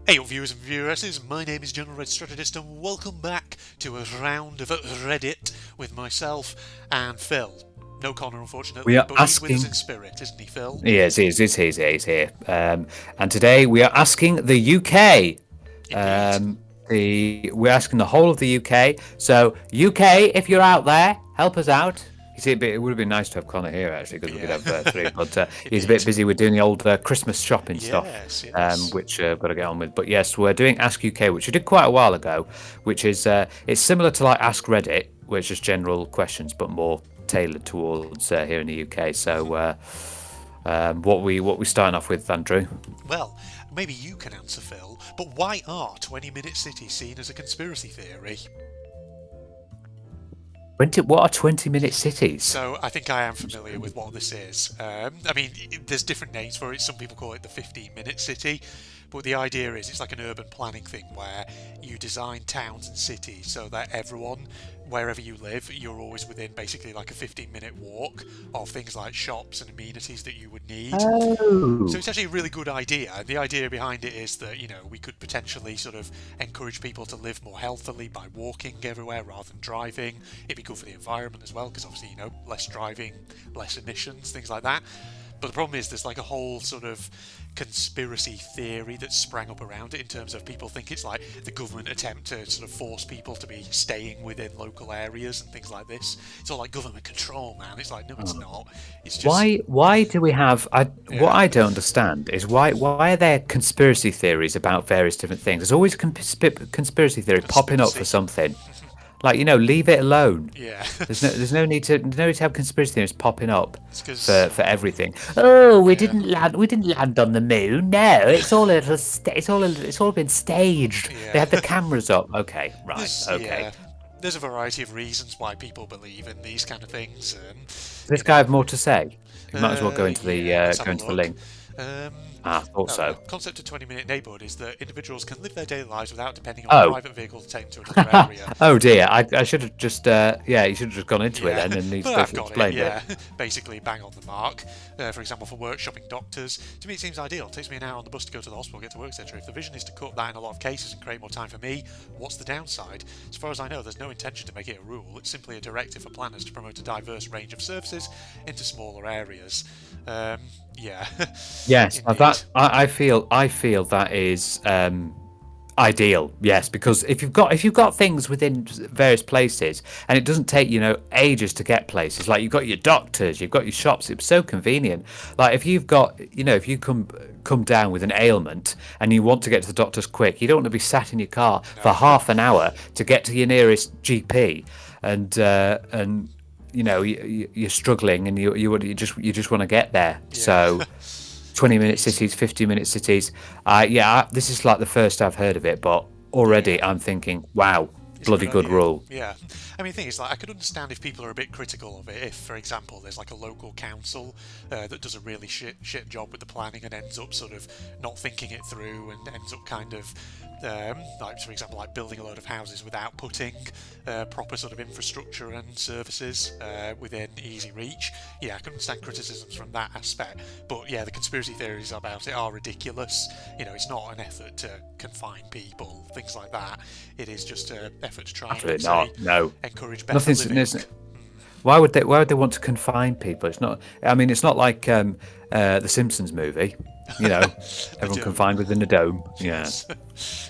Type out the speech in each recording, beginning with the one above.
Hey up viewers and vieweresses, my name is General Red Strategist and welcome back to a round of Reddit with myself and Phil. No Connor We unfortunately, are but he's with us asking. in spirit, isn't he Phil? He's here. And today we are asking the UK. Indeed. We're asking the whole of the UK. So UK, if you're out there, help us out. You see, it would have been nice to have Connor here actually, because we could Yeah. have three. But he's a bit Indeed. busy with doing the old Christmas shopping stuff, Yes, yes. which I've got to get on with. But yes, we're doing Ask UK, which we did quite a while ago, which is it's similar to like Ask Reddit, which is general questions but more tailored towards here in the UK. So what we starting off with, Andrew? Well, maybe you can answer Phil, but why are 20-minute cities seen as a conspiracy theory? What are 20-minute cities? So I think I am familiar with what this is. I mean, there's different names for it. Some people call it the 15-minute city, but the idea is it's like an urban planning thing where you design towns and cities so that everyone, wherever you live, you're always within basically like a 15-minute walk of things like shops and amenities that you would need. So Oh, it's actually a really good idea. The idea behind it is that, we could potentially sort of encourage people to live more healthily by walking everywhere rather than driving. It'd be good for the environment as well, because obviously, less driving, less emissions, things like that. But the problem is there's like a whole sort of conspiracy theory that sprang up around it in terms of people think it's like the government attempt to sort of force people to be staying within local areas and things like this. It's all like government control, man. It's like, no, it's not. It's just, why do we have? What yeah. I don't understand is why are there conspiracy theories about various different things? There's always a conspiracy theory popping up for Conspiracy. something. Like, leave it alone. Yeah. There's no need to have conspiracy theories popping up It's for because, everything. Oh, yeah. we didn't land on the moon. No, it's all it's all been staged. They Yeah. had the cameras up. Okay, right, There's, okay. yeah. There's a variety of reasons why people believe in these kind of things. Does this guy have more to say? You might as well Yeah, let's have go a into the look. link. Um, Ah, I thought the so. concept of 20-minute neighbourhood is that individuals can live their daily lives without depending on a Oh, private vehicle to take them to another area. oh dear. I should have just you should have just gone into it Yeah, then, and he's but I've basically got it. explained it. Yeah, basically bang on the mark. For example, for work, shopping, doctors. To me, it seems ideal. It takes me an hour on the bus to go to the hospital, get to work, etc. If the vision is to cut that in a lot of cases and create more time for me, what's the downside? As far as I know, there's no intention to make it a rule. It's simply a directive for planners to promote a diverse range of services into smaller areas. Yeah, Yes, indeed. I feel that is ideal. Yes, because if you've got things within various places, and it doesn't take ages to get places. Like you've got your doctors, you've got your shops. It's so convenient. Like if you've got if you come down with an ailment and you want to get to the doctors quick, you don't want to be sat in your car for No. half an hour to get to your nearest GP, and you're struggling, and you just want to get there. Yeah, So 20-minute indeed. cities, 50-minute cities. This is like the first I've heard of it, but already Yeah. I'm thinking, wow, It's a bloody good good idea. rule. Yeah. I mean, the thing is, like, I could understand if people are a bit critical of it. If, for example, there's like a local council that does a really shit job with the planning and ends up sort of not thinking it through and ends up kind of, like, for example, like building a load of houses without putting proper sort of infrastructure and services within easy reach. Yeah, I can understand criticisms from that aspect. But yeah, the conspiracy theories about it are ridiculous. It's not an effort to confine people, things like that. It is just an effort to try and Absolutely say not. No, encourage better nothing's. living. Why would they want to confine people? It's not. I mean, it's not like the Simpsons movie. The Everyone dome. confined within a dome. Yeah. Yes. God,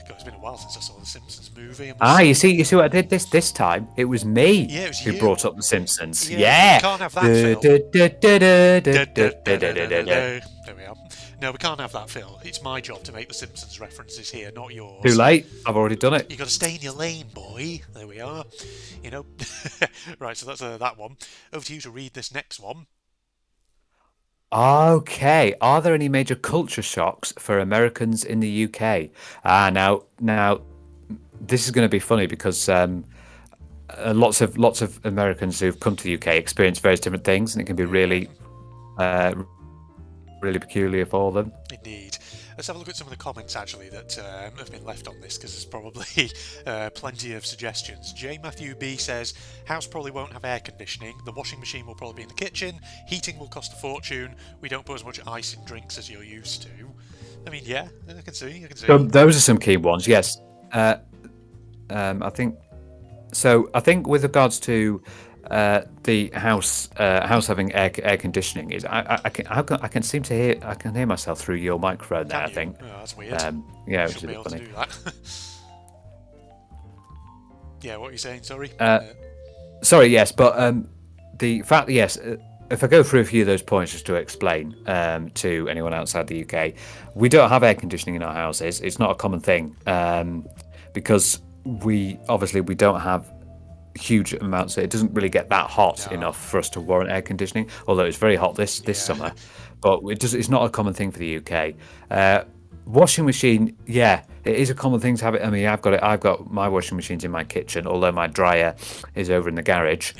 it's been a while since I saw the Simpsons movie. I must Ah, you say. see what I did this time? It was me Yeah, it was who you. brought up the Simpsons. Yeah, but we Yeah. can't have that, Du- Phil. du- du- du- du- du- du- du- du- du- du- du. There we are. No, we can't have that, Phil. It's my job to make the Simpsons references here, not Too yours. late. I've already done it. You got to stay in your lane, boy. There we are. You know. Right, so that's that one. Over to you to read this next one. Okay. Are there any major culture shocks for Americans in the UK? Now, this is going to be funny because lots of Americans who've come to the UK experience various different things, and it can be Yeah, uh, really peculiar for them. indeed. Let's have a look at some of the comments actually that have been left on this because there's probably plenty of suggestions. J. Matthew B says, house probably won't have air conditioning, the washing machine will probably be in the kitchen, heating will cost a fortune, we don't put as much ice in drinks as you're used to. I mean, yeah, I can see. I can So see. those are some key ones. Yes. I think so. I think with regards to the house having air conditioning is I can seem to hear I can hear myself through your microphone there. Can I you? think. Oh, that's weird. Yeah, You which is should a be bit able to funny. do that. Yeah, what are you saying? Sorry. Sorry, yes, but the fact, yes, if I go through a few of those points just to explain to anyone outside the UK, we don't have air conditioning in our houses. It's not a common thing because we don't have huge amounts. It doesn't really get that hot No. enough for us to warrant air conditioning. Although it's very hot this Yeah. summer, but it's not a common thing for the UK. Washing machine, yeah, it is a common thing to have it. I mean, I've got it. I've got my washing machines in my kitchen, although my dryer is over in the garage.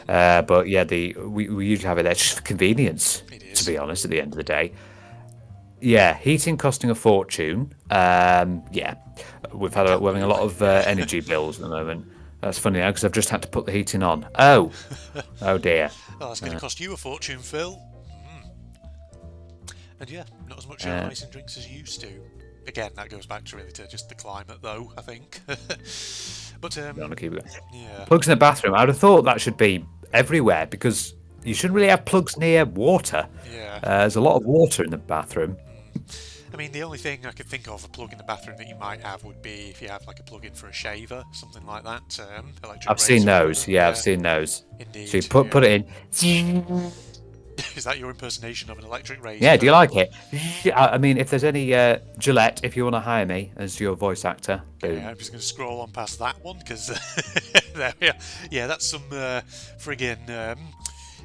Yeah. But yeah, we usually have it there just for convenience. It To is. be honest, at the end of the day, yeah, heating costing a fortune. Yeah, we're having a lot of energy bills at the moment. That's funny now because I've just had to put the heating on. Oh dear. Oh, that's going to cost you a fortune, Phil. And yeah, not as much ice and drinks as you used to. Again, that goes back to really to just the climate, though, I think. But I want to keep it. yeah, Plugs in the bathroom. I'd have thought that should be everywhere because you shouldn't really have plugs near water. yeah. There's a lot of water in the bathroom. I mean, the only thing I could think of a plug in the bathroom that you might have would be if you have like a plug-in for a shaver, something like that. Electric I've seen razor or those. whatever. Yeah, I've seen those. Indeed. So you put it in. Is that your impersonation of an electric razor? Yeah, do you like it? I mean, if there's any Gillette, if you want to hire me as your voice actor, boom. Yeah, I'm just going to scroll on past that one because there we are. Yeah, that's some friggin'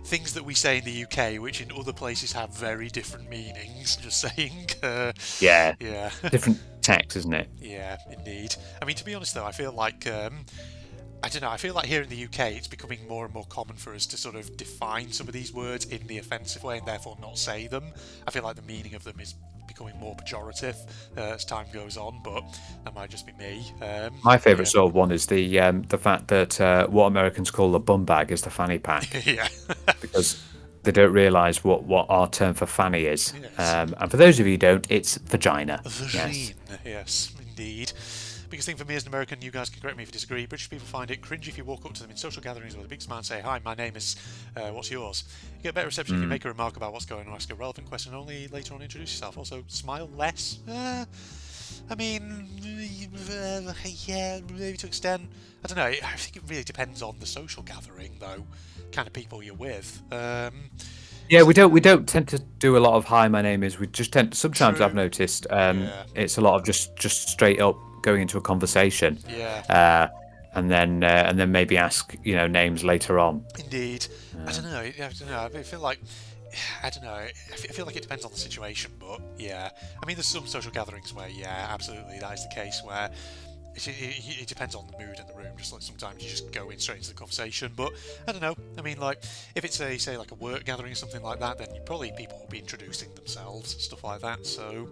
things that we say in the UK, which in other places have very different meanings. Just saying. Yeah, Yeah. different text, isn't it? Yeah, indeed. I mean, to be honest though, I feel like I don't know. I feel like here in the UK, it's becoming more and more common for us to sort of define some of these words in the offensive way and therefore not say them. I feel like the meaning of them is becoming more pejorative as time goes on, but that might just be me. My favourite sort of one is the fact that what Americans call the bum bag is the fanny pack Yeah. because they don't realise what our term for fanny is. Yes. And for those of you who don't, it's vagina. Vagine. Yes, indeed. Biggest thing for me as an American, you guys can correct me if you disagree, British people find it cringy if you walk up to them in social gatherings with a big smile and say, "Hi, my name is, what's yours?" You get better reception if you make a remark about what's going on or ask a relevant question, only later on introduce yourself. Also, smile less. I mean, yeah, maybe to extent. I don't know, I think it really depends on the social gathering, though, kind of people you're with. Yeah, we don't tend to do a lot of "Hi, my name is." We just tend. Sometimes True. I've noticed Yeah. it's a lot of just straight up going into a conversation, Yeah. and then maybe ask names later on. Indeed. I don't know. I don't know. I feel like I don't know. I feel like it depends on the situation, but yeah. I mean, there's some social gatherings where, yeah, absolutely, that is the case where it depends on the mood in the room. Just like sometimes you just go in straight into the conversation. But I don't know. I mean, like if it's a say like a work gathering or something like that, then probably people will be introducing themselves, stuff like that. So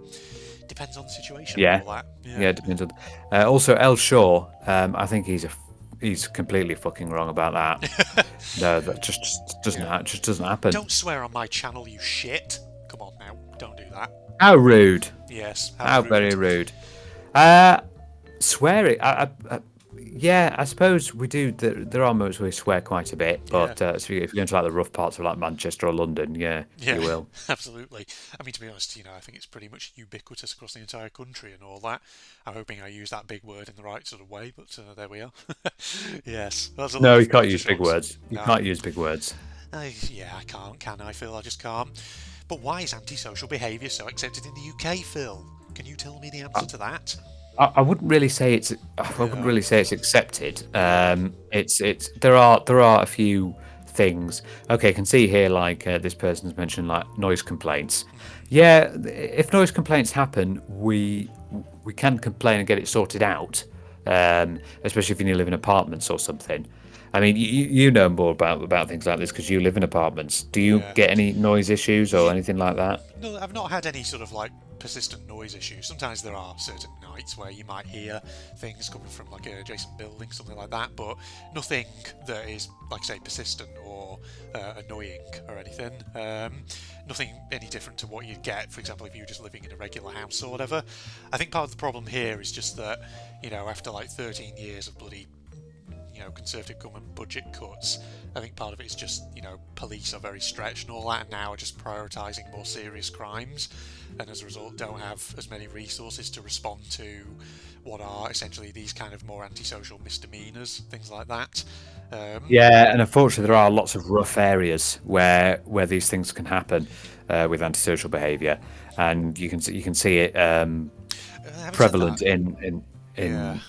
depends on the situation. Yeah, And all that. yeah, it depends on. Also, El Shaw, I think he's completely fucking wrong about that. No, that just doesn't happen. Don't swear on my channel, you shit. Come on now, don't do that. How rude! Yes. How rude. very rude. Swearing. Yeah, I suppose we do. There are moments where we swear quite a bit, but so if you go into like the rough parts of like Manchester or London, yeah, you will. Absolutely. I mean, to be honest, I think it's pretty much ubiquitous across the entire country and all that. I'm hoping I use that big word in the right sort of way, but there we are. Yes. That's a No, lot you of can't culture use big shocks. words. You No. can't use big words. Yeah, I can't, can I, Phil? I just can't. But why is antisocial behaviour so accepted in the UK, Phil? Can you tell me the answer to that? I wouldn't really say it's. I wouldn't really say it's accepted. It's there are a few things. Okay, I can see here like this person's mentioned like noise complaints. Yeah, if noise complaints happen, we can complain and get it sorted out. Especially if you live in apartments or something. I mean, you know more about things like this because you live in apartments. Do you Yeah. get any noise issues or Yeah, anything like that? no, I've not had any sort of like persistent noise issues. Sometimes there are certain nights where you might hear things coming from like an adjacent building, something like that, but nothing that is, like I say, persistent or annoying or anything. Nothing any different to what you'd get, for example, if you were just living in a regular house or whatever. I think part of the problem here is just that, after like 13 years of bloody Conservative government budget cuts. I think part of it is just, police are very stretched and all that, and now are just prioritising more serious crimes, and as a result don't have as many resources to respond to what are essentially these kind of more antisocial misdemeanours, things like that. Yeah, and unfortunately, there are lots of rough areas where these things can happen with antisocial behaviour, and you can see it Having said that, prevalent in yeah.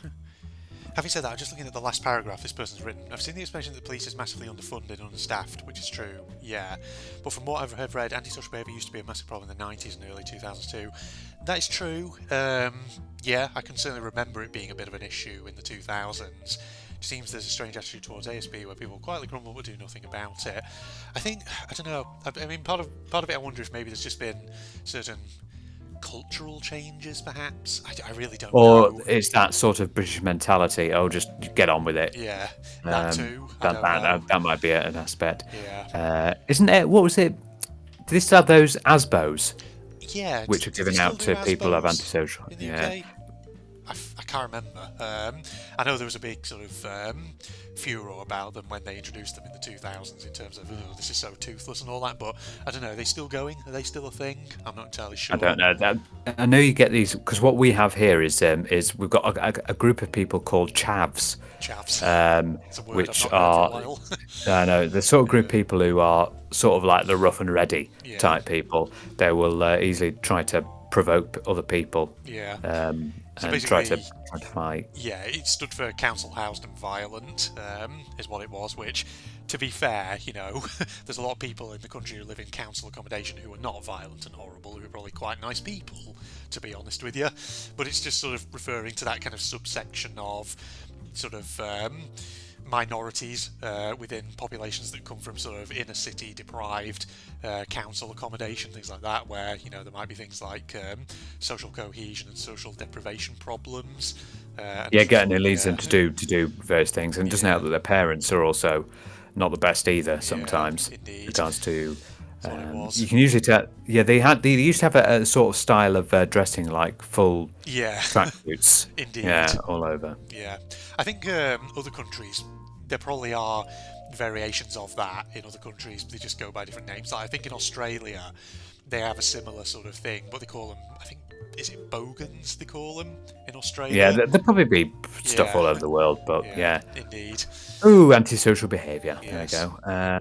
Having said that, I'm just looking at the last paragraph this person's written. I've seen the explanation that the police is massively underfunded and understaffed, which is true, yeah. But from what I've read, antisocial behaviour used to be a massive problem in the 90s and early 2000s too. That is true. Yeah, I can certainly remember it being a bit of an issue in the 2000s. It seems there's a strange attitude towards ASB where people quietly grumble but do nothing about it. I don't know. I mean, part of it, I wonder if maybe there's just been certain cultural changes, perhaps. I really don't or know. it's that sort of British mentality. Oh, just get on with it. Yeah, that too. I That don't know. that might be an aspect. Yeah. Isn't it? What was it? Did they still have those ASBOs, Yeah, which are do they given still out do to people who have ASBOs antisocial? in the Yeah. UK? I can't remember. I know there was a big sort of furore about them when they introduced them in the 2000s in terms of, oh, this is so toothless and all that, but I don't know, are they still going? Are they still a thing? I'm not entirely sure. I don't know. I know you get these because what we have here is we've got a group of people called chavs, Chavs. It's a word which I've not are heard for a while. I know the sort of group of people who are sort of like the rough and ready Yeah. type people. They will easily try to provoke other people. Yeah. So And try to basically, fight. yeah, it stood for council housed and violent, is what it was, which, to be fair, there's a lot of people in the country who live in council accommodation who are not violent and horrible, who are probably quite nice people, to be honest with you. But it's just sort of referring to that kind of subsection of sort of minorities within populations that come from sort of inner city deprived council accommodation, things like that, where there might be things like social cohesion and social deprivation problems. Yeah, getting it leads them to do various things, and it doesn't help that their parents are also not the best either. Sometimes, indeed. in regards to. That's what it was. You can usually tell. Yeah, they used to have a sort of style of dressing like full tracksuits. Indeed. Yeah, all over. Yeah, I think other countries, there probably are variations of that in other countries. They just go by different names. Like, I think in Australia, they have a similar sort of thing, but they call them, I think, is it bogans they call them in Australia? Yeah, there'll probably be stuff all over the world, but yeah. Indeed. Ooh, antisocial behaviour. Yes. There we go.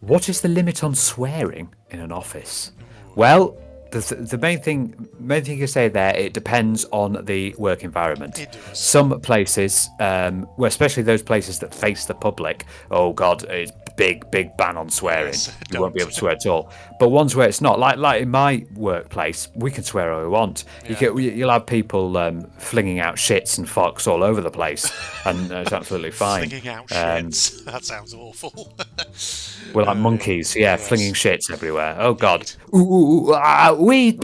What is the limit on swearing in an office? Well, the main thing you say there, it depends on the work environment. It does. Some places, well, especially those places that face the public, oh God, it's big ban on swearing. Yes, You won't be able to swear at all. But ones where it's not, like in my workplace, we can swear all we want. You'll have people flinging out shits and fucks all over the place, and it's absolutely fine. Flinging out shits. That sounds awful. We're like monkeys, flinging shits everywhere. Oh God. Indeed. We.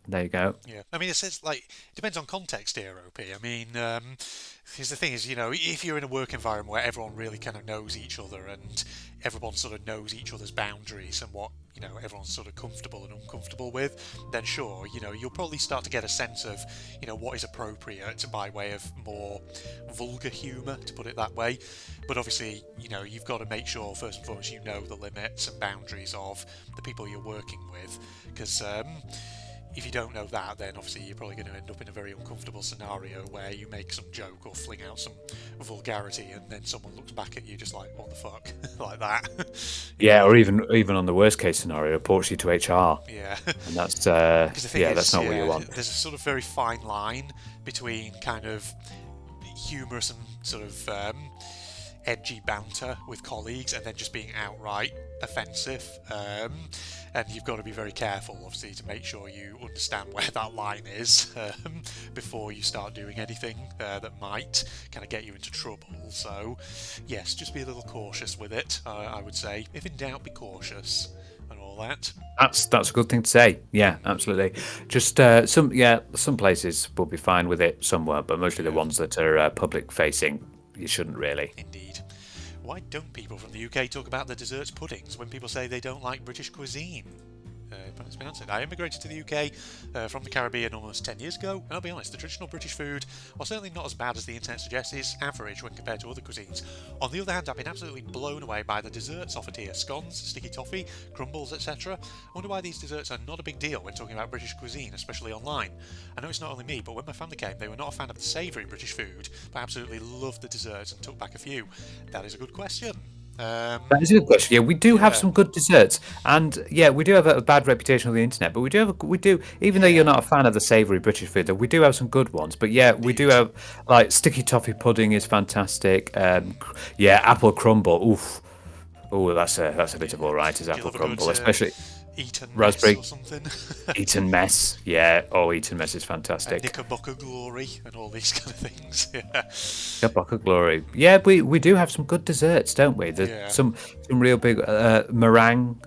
There you go. Yeah, I mean, it says it depends on context here, OP. I mean, because the thing is, if you're in a work environment where everyone really kind of knows each other and everyone sort of knows each other's boundaries and what everyone's sort of comfortable and uncomfortable with, then sure, you'll probably start to get a sense of what is appropriate by way of more vulgar humour, to put it that way. But obviously, you've got to make sure first and foremost you know the limits and boundaries of the people you're working with, because if you don't know that, then obviously you're probably going to end up in a very uncomfortable scenario where you make some joke or fling out some vulgarity and then someone looks back at you just like, what the fuck? Like that. Yeah, or even on the worst case scenario, reports you to HR. Yeah. And that's That's not what you want. There's a sort of very fine line between kind of humorous and sort of edgy banter with colleagues and then just being outright offensive. And you've got to be very careful, obviously, to make sure you understand where that line is before you start doing anything that might kind of get you into trouble. So, yes, just be a little cautious with it, I would say. If in doubt, be cautious and all that. That's a good thing to say. Yeah, absolutely. Just some places will be fine with it, some won't, but mostly the ones that are public facing, you shouldn't really. Indeed. Why don't people from the UK talk about the desserts puddings when people say they don't like British cuisine? That's my answer. I immigrated to the UK from the Caribbean almost 10 years ago, and I'll be honest, the traditional British food, while certainly not as bad as the internet suggests, is average when compared to other cuisines. On the other hand, I've been absolutely blown away by the desserts offered here. Scones, sticky toffee, crumbles, etc. I wonder why these desserts are not a big deal when talking about British cuisine, especially online. I know it's not only me, but when my family came, they were not a fan of the savoury British food, but absolutely loved the desserts and took back a few. That is a good question. That is a good question. Yeah, we do have some good desserts, and yeah, we do have a bad reputation on the internet. But we do, even though you're not a fan of the savoury British food, though, we do have some good ones. But yeah, we do have like sticky toffee pudding is fantastic. Apple crumble. Oof. Oh, that's a bit of all right. Is apple crumble, especially Eton raspberry mess or something. Eton mess. Yeah. Oh, Eton mess is fantastic. Knickerbocker glory and all these kind of things. Yeah. Knickerbocker glory. Yeah, we do have some good desserts, don't we? There's some real big meringue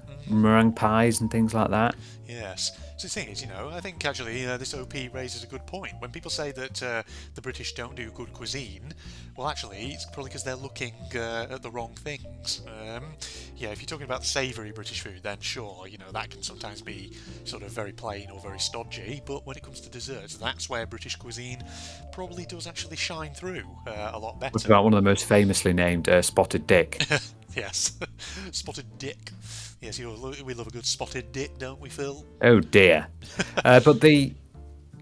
pies and things like that. Yes. So the thing is, I think actually this OP raises a good point. When people say that the British don't do good cuisine, well, actually, it's probably because they're looking at the wrong things. If you're talking about savoury British food, then sure, that can sometimes be sort of very plain or very stodgy. But when it comes to desserts, that's where British cuisine probably does actually shine through a lot better. What about one of the most famously named Spotted Dick? Yes, Spotted Dick. Yes, we love a good spotted dick, don't we, Phil? Oh dear. But we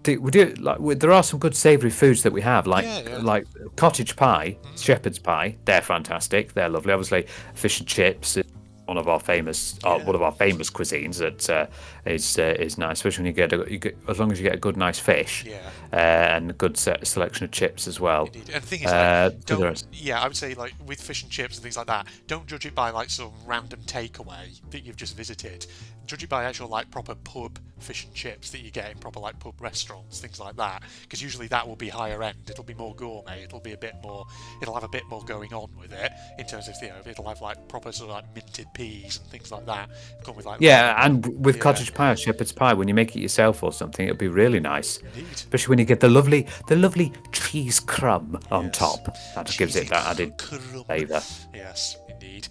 do there are some good savoury foods that we have, like cottage pie, shepherd's pie. They're fantastic. They're lovely. Obviously, fish and chips is one of our famous cuisines that is nice, especially when you get as long as you get a good nice fish, and a good selection of chips as well. Indeed. And the thing is, I would say like with fish and chips and things like that, don't judge it by like some random takeaway that you've just visited. Judge it by actual like proper pub fish and chips that you get in proper like pub restaurants, things like that. Because usually that will be higher end. It'll be more gourmet. It'll have a bit more going on with it in terms of it'll have like proper sort of like minted peas and things like that. Come with like and with cottage pie or shepherd's pie, when you make it yourself or something, it'll be really nice. Indeed. Especially when you get the lovely cheese crumb on top. That just gives it that added flavour. Yes, indeed.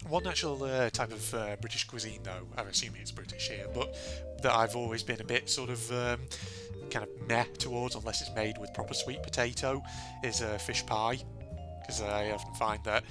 One actual type of British cuisine, though, I'm assuming it's British here, but that I've always been a bit sort of kind of meh towards, unless it's made with proper sweet potato, is fish pie. Because I often find that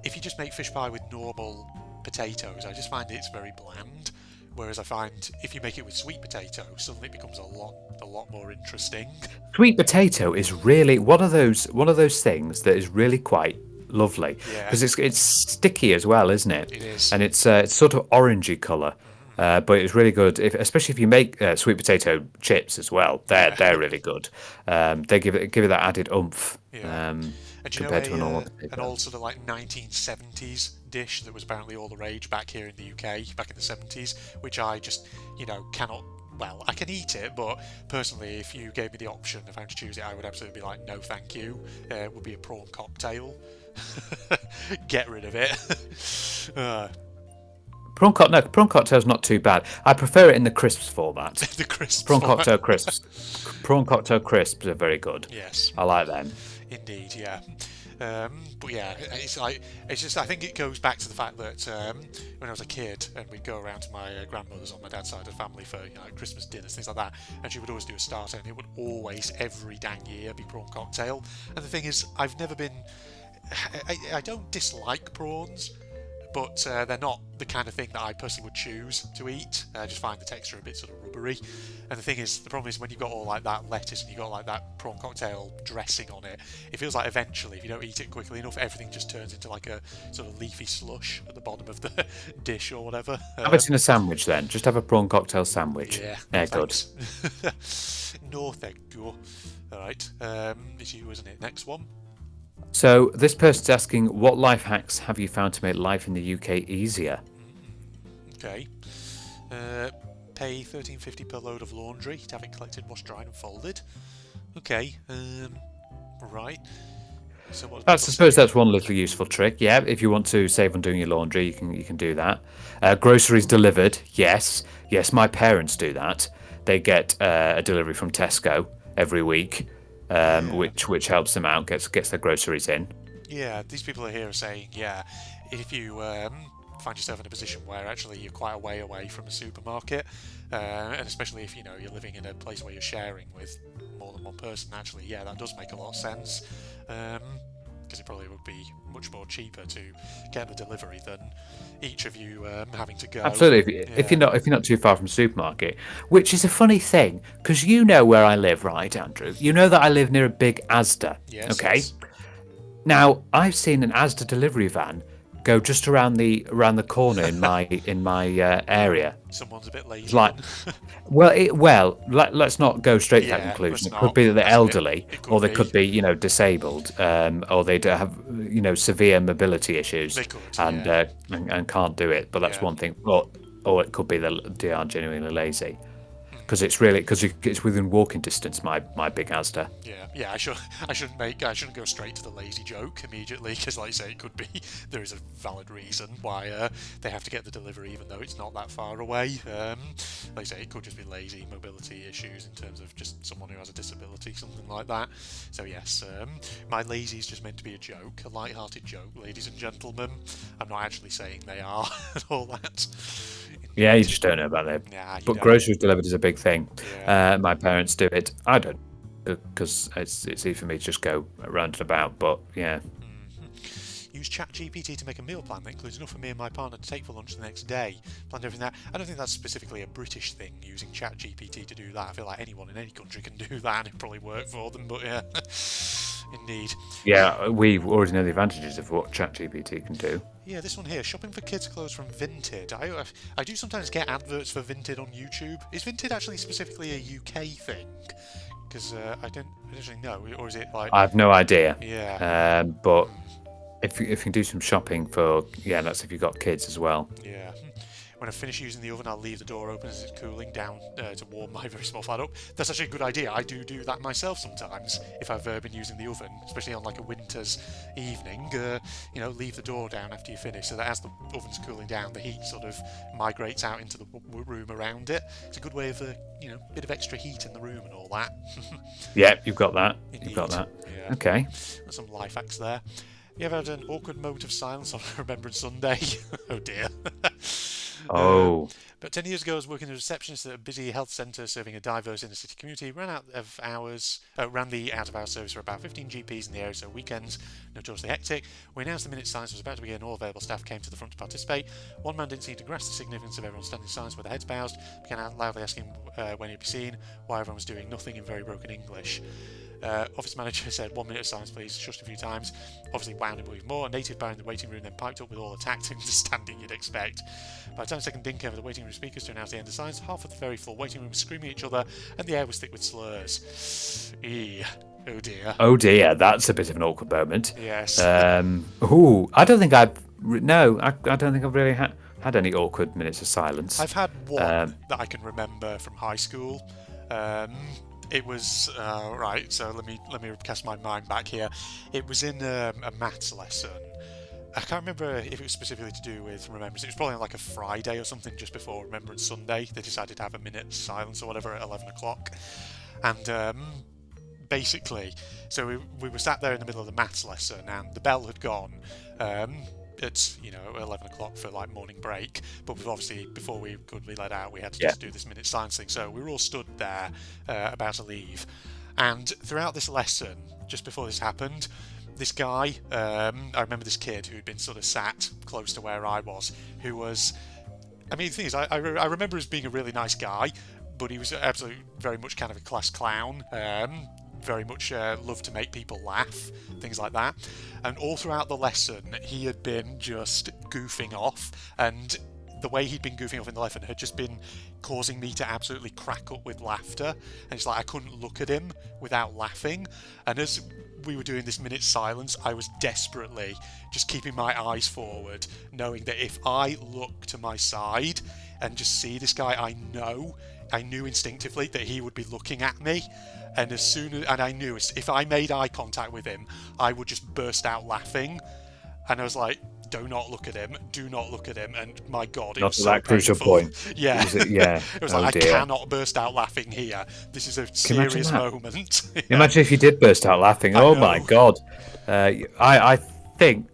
if you just make fish pie with normal potatoes, I just find it's very bland. Whereas I find if you make it with sweet potato, suddenly it becomes a lot more interesting. Sweet potato is really one of those things that is really quite lovely because it's sticky as well, isn't it? It is, and it's sort of orangey colour. But it's really good, especially if you make sweet potato chips as well. They're really good. They give it that added oomph compared to an old sort of like 1970s dish that was apparently all the rage back here in the UK back in the 70s, which I just cannot. Well, I can eat it, but personally, if you gave me the option, if I had to choose it, I would absolutely be like, no, thank you. It would be a prawn cocktail. Get rid of it. Prawn cocktail's not too bad. I prefer it in the crisps format. The crisps. Cocktail crisps. Prawn cocktail crisps are very good. Yes. I like them. Indeed, yeah. But yeah, it's just I think it goes back to the fact that when I was a kid and we'd go around to my grandmother's on my dad's side of the family for Christmas dinners, things like that, and she would always do a starter, and it would always every dang year be prawn cocktail. And the thing is, I've never been. I don't dislike prawns, but they're not the kind of thing that I personally would choose to eat. I just find the texture a bit sort of rubbery. And the problem is when you've got all like that lettuce and you've got like that prawn cocktail dressing on it, it feels like eventually, if you don't eat it quickly enough, everything just turns into like a sort of leafy slush at the bottom of the dish or whatever. Have it in a sandwich then. Just have a prawn cocktail sandwich. Yeah, they're good. No, thank you. All right, it's you, isn't it? Next one. So this person's asking, what life hacks have you found to make life in the UK easier? Okay. Uh, Pay 13.50 per load of laundry to have it collected, washed, dried, and folded. Okay. Right. So what do I people suppose say? that's one little useful trick. Yeah, if you want to save on doing your laundry, you can do that. Groceries delivered. Yes, yes. My parents do that. They get a delivery from Tesco every week, Yeah. which helps them out. Gets their groceries in. Yeah, these people are here saying, yeah, if you find yourself in a position where actually you're quite a way away from a supermarket, and especially if you're living in a place where you're sharing with more than one person, actually, yeah, that does make a lot of sense. Because it probably would be much more cheaper to get the delivery than each of you having to go. Absolutely. If Yeah. you're not too far from the supermarket, which is a funny thing, because you know where I live, right, Andrew? You know that I live near a big Asda. Yes. Okay. Yes. Now, I've seen an Asda delivery van go just around the corner in my area. Someone's a bit It's lazy like, then. let's not go straight to that Yeah. conclusion. Let's It could not. be that they're That's it. elderly, It or could they be. could be, disabled, or they do have, severe mobility issues, They could. and Yeah. uh, and can't do it. But that's Yeah. one thing. Or it could be that they are genuinely lazy, because Mm. it's within walking distance. My big Asda. Yeah, yeah. I shouldn't go straight to the lazy joke immediately because, like you say, it could be there is a valid reason why they have to get the delivery even though it's not that far away. Like I say, it could just be lazy mobility issues in terms of just someone who has a disability, something like that. So yes, my lazy is just meant to be a joke, a light-hearted joke, ladies and gentlemen. I'm not actually saying they are and all that. Yeah, you Indeed. just don't know about that. Yeah, you But don't. groceries delivered is a big thing. Yeah. My parents do it. I don't, because it's easy for me to just go round and about. But yeah, Use ChatGPT to make a meal plan that includes enough for me and my partner to take for lunch the next day. Planned everything that. I don't think that's specifically a British thing, using ChatGPT to do that. I feel like anyone in any country can do that and it probably work for them, but yeah. Indeed. yeah, we already know the advantages of what ChatGPT can do. Yeah, this one here, shopping for kids' clothes from Vinted. I do sometimes get adverts for Vinted on YouTube. Is Vinted actually specifically a UK thing? Because I don't actually know, or is it like, I have no idea. yeah, But if you can do some shopping for, yeah, that's if you've got kids as well. yeah. When I finish using the oven, I'll leave the door open as it's cooling down to warm my very small flat up. That's actually a good idea. I do that myself sometimes if I've been using the oven, especially on like a winter's evening. Leave the door down after you finish, so that as the oven's cooling down, the heat sort of migrates out into the room around it. It's a good way of bit of extra heat in the room and all that. Yeah, you've got that. You've Indeed. got that. Yeah. Okay. There's some life hacks there. You ever had an awkward moment of silence on Remembrance Sunday? Oh dear. Um, Oh, but 10 years ago, I was working as a receptionist at a busy health centre serving a diverse inner city community. Ran the out of hours service for about 15 GPs in the area, so weekends notoriously hectic. We announced the minute silence was about to begin. All available staff came to the front to participate. One man didn't seem to grasp the significance of everyone standing in silence with their heads bowed. Began out loudly asking when he'd be seen, why everyone was doing nothing in very broken English. Office manager said 1 minute of silence please, shushed a few times, obviously wound him with more. A native bar in the waiting room then piped up with all the tact and understanding you'd expect. By the time the second ding came for the waiting room speakers to announce the end of silence, half of the very full waiting room was screaming at each other and the air was thick with slurs. Oh dear. oh dear, that's a bit of an awkward moment. Yes. I don't think I don't think I've really had any awkward minutes of silence. I've had one Um, that I can remember from high school. It was right. So let me cast my mind back here. It was in a maths lesson. I can't remember if it was specifically to do with Remembrance. It was probably on like a Friday or something just before Remembrance Sunday. They decided to have a minute silence or whatever at 11 o'clock. And basically, so we were sat there in the middle of the maths lesson and the bell had gone. It's 11 o'clock for like morning break, but we've obviously, before we could be let out, we had to Yeah. just do this minute silence thing. So we were all stood there about to leave, and throughout this lesson, just before this happened, this guy, I remember this kid who'd been sort of sat close to where I was, who was, I mean, the thing is, I remember as being a really nice guy, but he was absolutely very much kind of a class clown. Very much loved to make people laugh, things like that. And all throughout the lesson, he had been just goofing off, and the way he'd been goofing off in the lesson had just been causing me to absolutely crack up with laughter. And it's like I couldn't look at him without laughing. And as we were doing this minute's silence, I was desperately just keeping my eyes forward, knowing that if I look to my side and just see this guy, I knew instinctively that he would be looking at me. And I knew if I made eye contact with him, I would just burst out laughing. And I was like, do not look at him, do not look at him. And my God, it was so that crucial painful. point. Yeah. Yeah. It was Oh, like, dear. I cannot burst out laughing here. This is a serious moment. Yeah. Imagine if you did burst out laughing. Oh my God. I think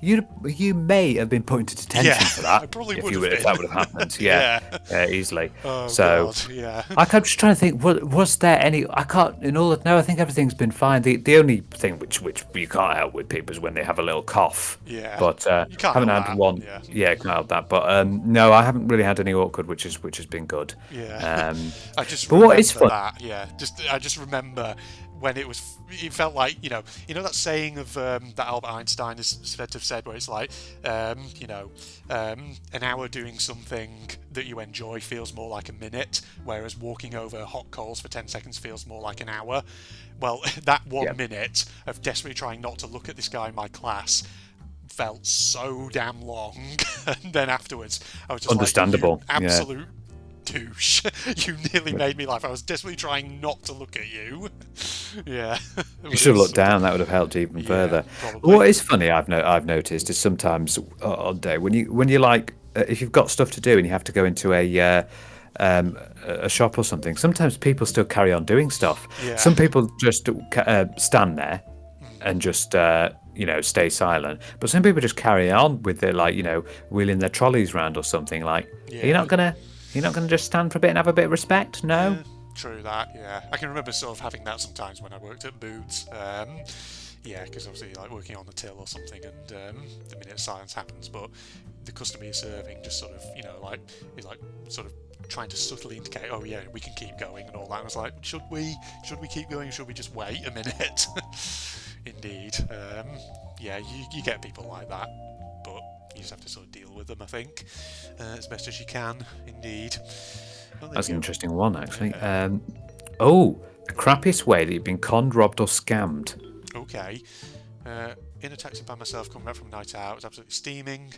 you may have been put into detention for that. I probably if would you have if been. that would have happened. Yeah, easily. Oh, so God, yeah. I'm just trying to think. Was there any? I can't. No, I think everything's been fine. The only thing which you can't help with people is when they have a little cough. Yeah. But You can't haven't help had that. one. Yeah. Can't help that. But no, I haven't really had any awkward, which has been good. Yeah. I just but remember what is fun? that. Yeah. I just remember when it felt like, you know that saying of that Albert Einstein is said to have said, where it's like, an hour doing something that you enjoy feels more like a minute, whereas walking over hot coals for 10 seconds feels more like an hour. Well, that 1 minute of desperately trying not to look at this guy in my class felt so damn long. And then afterwards, I was just understandable. Like, you absolute douche. You nearly made me laugh. I was desperately trying not to look at you. Yeah. You should have looked down. That would have helped even further. Probably. What is funny, I've noticed, is sometimes on day when you like, if you've got stuff to do and you have to go into a shop or something, sometimes people still carry on doing stuff. Yeah. Some people just stand there and just stay silent, but some people just carry on with their, like, wheeling their trolleys around or something. Like, you're not gonna just stand for a bit and have a bit of respect? No. True that. Yeah, I can remember sort of having that sometimes when I worked at Boots. Because obviously, like, working on the till or something, and the minute silence happens, but the customer you're serving just sort of, is like sort of trying to subtly indicate, oh yeah, we can keep going and all that. And I was like, should we keep going? Should we just wait a minute? Indeed. You get people like that, but you just have to sort of deal with them, I think, as best as you can. Indeed. Well, that's an interesting one, actually. The crappiest way that you've been conned, robbed, or scammed. Okay. In a taxi by myself, coming back from a night out, it was absolutely steaming.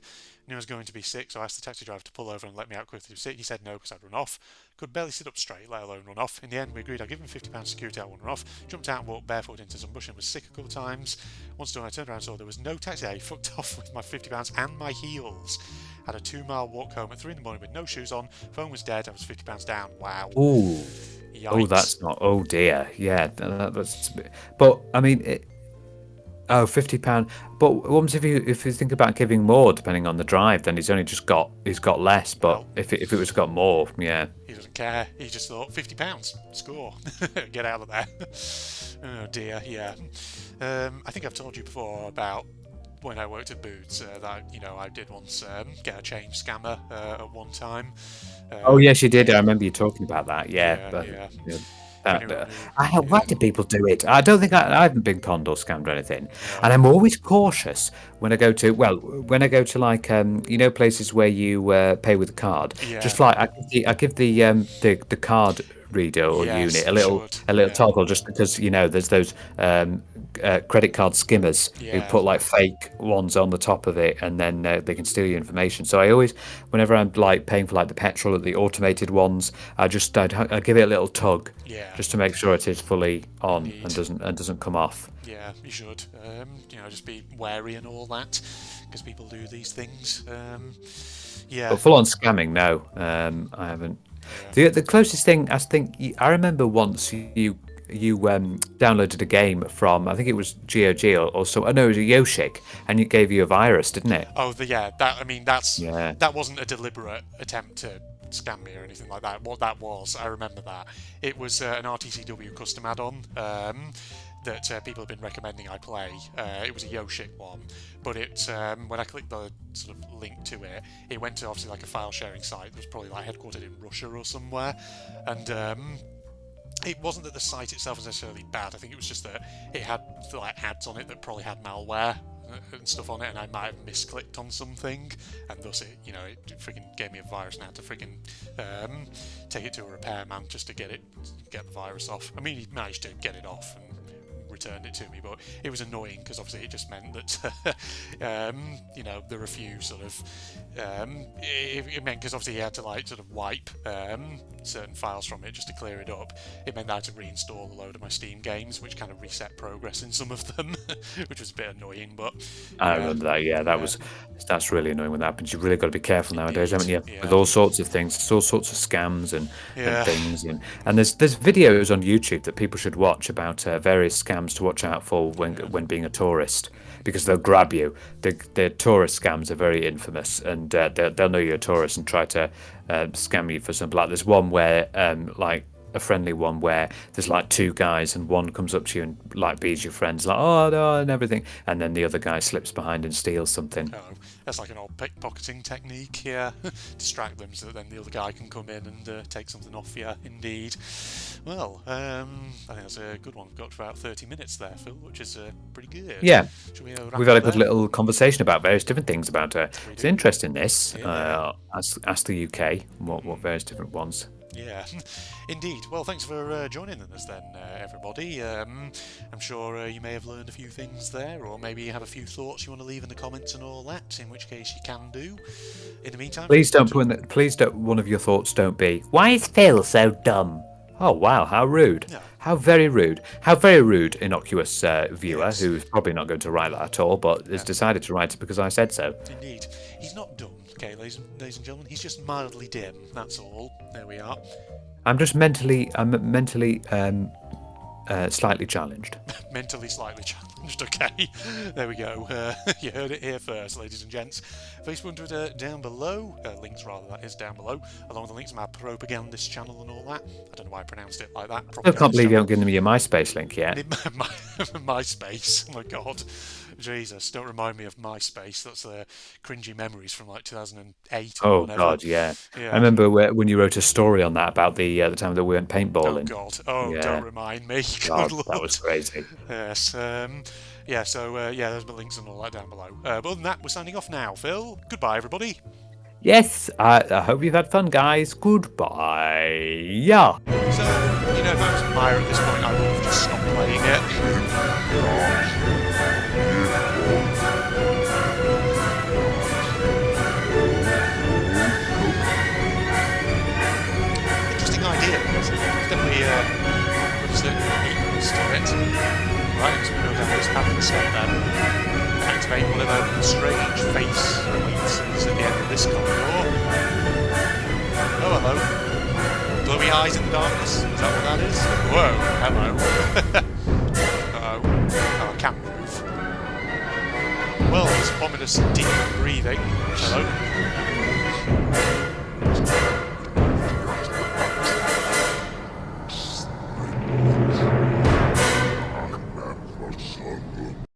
Knew I was going to be sick, so I asked the taxi driver to pull over and let me out quickly to be sick. He said no, because I'd run off. Could barely sit up straight, let alone run off. In the end, we agreed I'd give him £50 security, I wouldn't run off. Jumped out and walked barefoot into some bush and was sick a couple of times. Once done, I turned around and saw there was no taxi. I fucked off with my £50 and my heels. Had a 2-mile walk home at 3 in the morning with no shoes on. Phone was dead. I was £50 down. Wow. Ooh. Yikes. Oh, that's not. Oh dear. Yeah. That's. But I mean, £50. But what happens if you think about giving more, depending on the drive? Then he's got less. But well, if it was got more, yeah. He doesn't care. He just thought £50, score, get out of there. Oh dear. Yeah. I think I've told you before about when I worked at Boots that I did once get a change scammer at one time. Oh yes, you did. I remember you talking about that. Yeah. Why do people do it? I don't think I haven't been conned or scammed or anything, and I'm always cautious when I go to like places where you pay with a card. Yeah. Just like I give the card reader or unit a little toggle, just because there's those credit card skimmers who put like fake ones on the top of it, and then they can steal your information. So I always, whenever I'm like paying for like the petrol or the automated ones, I give it a little tug, just to make sure it is fully on and doesn't come off. Yeah, you should. Just be wary and all that, because people do these things. But full on scamming, no, I haven't. The closest thing, I remember once you downloaded a game from, I think it was GOG or so. No, it was a Yoshik, and it gave you a virus, didn't it? Oh, that wasn't a deliberate attempt to scam me or anything like that. What that was, I remember that. It was an RTCW custom add-on that people have been recommending I play. It was a Yoshik one, but when I clicked the sort of link to it, it went to obviously like a file sharing site that was probably like headquartered in Russia or somewhere, and it wasn't that the site itself was necessarily bad. I think it was just that it had like ads on it that probably had malware. and stuff on it, and I might have misclicked on something, and thus it freaking gave me a virus, and I had to freaking take it to a repairman just to get the virus off. I mean, he managed to get it off and returned it to me, but it was annoying because obviously it just meant that there were a few sort of it meant, because obviously he had to like sort of wipe certain files from it just to clear it up. It meant that I had to reinstall a load of my Steam games, which kind of reset progress in some of them, which was a bit annoying. But I remember that. Yeah, that's really annoying when that happens. You've really got to be careful nowadays, haven't you? Yeah. With all sorts of things, there's all sorts of scams and things, and there's videos on YouTube that people should watch about various scams to watch out for when being a tourist, because they'll grab you. The tourist scams are very infamous, and they'll know you're a tourist and try to scam you for something. Like there's one where like a friendly one where there's like two guys and one comes up to you and like bees your friends like oh no and everything, and then the other guy slips behind and steals something. Oh, that's like an old pickpocketing technique. Yeah, distract them so that then the other guy can come in and take something off you. Indeed. Well, I think that's a good one. We've got about 30 minutes there, Phil, which is pretty good. Yeah, we've had a good there? little conversation about various different things about it's interesting this. Yeah. Ask the UK what various different ones. Yeah, indeed. Well, thanks for joining us then, everybody. I'm sure you may have learned a few things there, or maybe you have a few thoughts you want to leave in the comments and all that, in which case you can do. In the meantime... Please don't one of your thoughts don't be, why is Phil so dumb? Oh, wow, how rude. No. How very rude. How very rude, innocuous viewer, who's probably not going to write that at all, but has decided to write it because I said so. Indeed. He's not dumb, okay, ladies and gentlemen. He's just mildly dim, that's all. There we are. I'm mentally slightly challenged. Mentally slightly challenged, okay. There we go. You heard it here first, ladies and gents. Facebook and Twitter down below. Links, rather, that is down below. Along with the links to my propagandist channel and all that. I don't know why I pronounced it like that. I can't believe you haven't given me your MySpace link yet. MySpace. Oh my god. Jesus, don't remind me of MySpace. That's cringy memories from like 2008 or whatever. God, yeah. I remember when you wrote a story on that about the time that we went paintballing. Oh god. Oh, yeah. Don't remind me. God, that was crazy. Yes. There's my links and all that down below. But other than that, we're signing off now. Phil, goodbye, everybody. Yes, I hope you've had fun, guys. Goodbye. Yeah. So, if I was Maya at this point, I would have just stopped playing it. Idea. There's definitely a certain uniqueness to it. Right, so we go down this path instead then. Activate whatever strange face awaits us at the end of this corridor. Oh, hello. Glowy eyes in the darkness. Is that what that is? Whoa, hello. Uh-oh. Oh, I can't move. Well, there's ominous deep breathing. Hello.